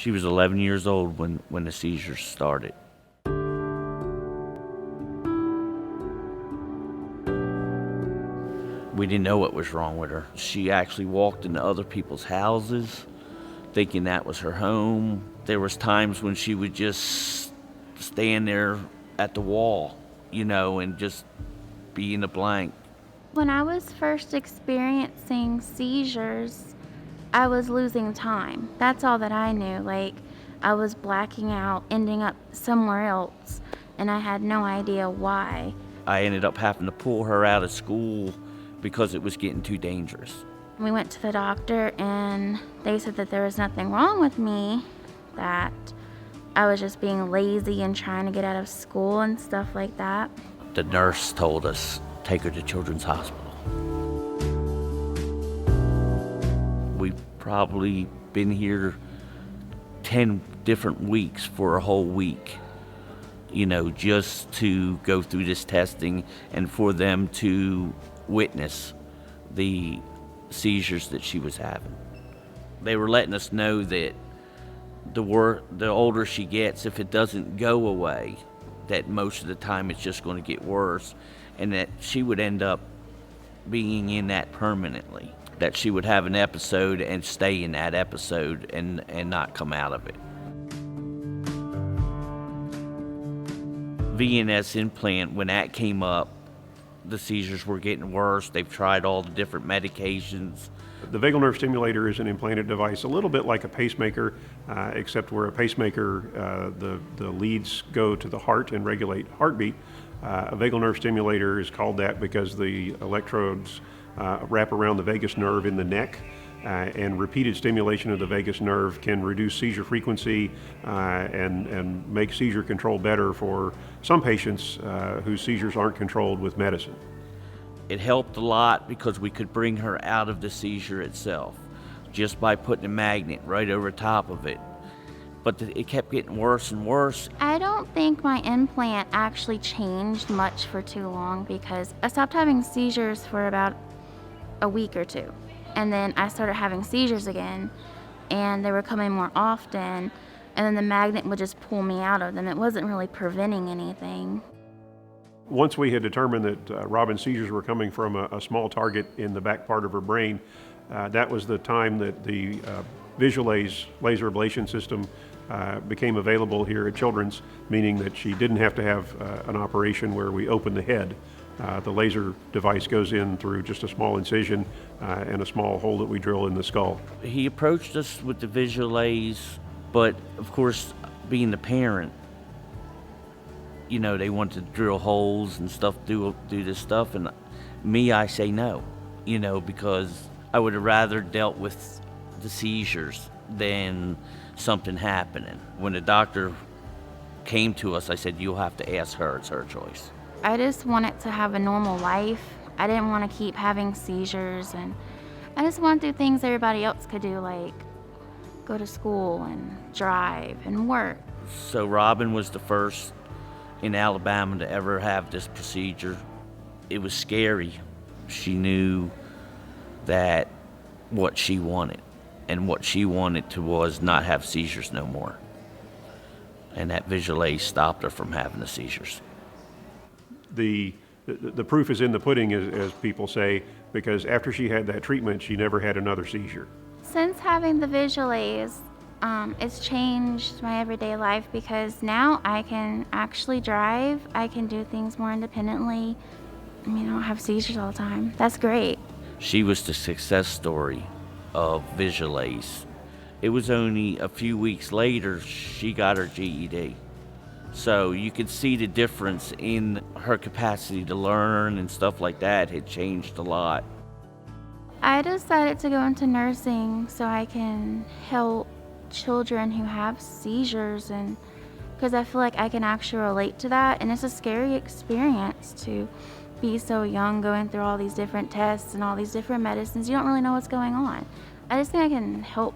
She was 11 years old when the seizures started. We didn't know what was wrong with her. She actually walked into other people's houses thinking that was her home. There was times when she would just stand there at the wall, and just be in the blank. When I was first experiencing seizures, I was losing time. That's all that I knew. Like, I was blacking out, ending up somewhere else, and I had no idea why. I ended up having to pull her out of school because it was getting too dangerous. We went to the doctor, and they said that there was nothing wrong with me, that I was just being lazy and trying to get out of school and stuff like that. The nurse told us, take her to Children's Hospital. We've probably been here 10 different weeks for a whole week, just to go through this testing and for them to witness the seizures that she was having. They were letting us know that the older she gets, if it doesn't go away, that most of the time it's just going to get worse, and that she would end up being in that permanently, that she would have an episode and stay in that episode and not come out of it. VNS implant, when that came up, the seizures were getting worse. They've tried all the different medications. The vagal nerve stimulator is an implanted device, a little bit like a pacemaker, except where a pacemaker, the leads go to the heart and regulate heartbeat. A vagal nerve stimulator is called that because the electrodes wrap around the vagus nerve in the neck, and repeated stimulation of the vagus nerve can reduce seizure frequency and make seizure control better for some patients whose seizures aren't controlled with medicine. It helped a lot because we could bring her out of the seizure itself just by putting a magnet right over top of it. But it kept getting worse and worse. I don't think my implant actually changed much for too long, because I stopped having seizures for about a week or two. And then I started having seizures again, and they were coming more often, and then the magnet would just pull me out of them. It wasn't really preventing anything. Once we had determined that Robin's seizures were coming from a small target in the back part of her brain, that was the time that the Visualase laser ablation system became available here at Children's, meaning that she didn't have to have an operation where we open the head. The laser device goes in through just a small incision and a small hole that we drill in the skull. He approached us with the Visualase, but of course, being the parent, they want to drill holes and stuff, do this stuff, and I say no, because I would have rather dealt with the seizures than something happening. When the doctor came to us, I said, you'll have to ask her, it's her choice. I just wanted to have a normal life. I didn't want to keep having seizures, and I just wanted to do things everybody else could do, like go to school and drive and work. So Robin was the first in Alabama to ever have this procedure. It was scary. She knew that what she wanted, and what she wanted was not have seizures no more. And that Visualase stopped her from having the seizures. The proof is in the pudding, as people say, because after she had that treatment, she never had another seizure. Since having the Visualase, it's changed my everyday life, because now I can actually drive. I can do things more independently. I don't have seizures all the time. That's great. She was the success story of Visualase. It was only a few weeks later she got her GED. So you could see the difference in her capacity to learn and stuff like that had changed a lot. I decided to go into nursing so I can help children who have seizures, and because I feel like I can actually relate to that, and it's a scary experience to be so young, going through all these different tests and all these different medicines. You don't really know what's going on. I just think I can help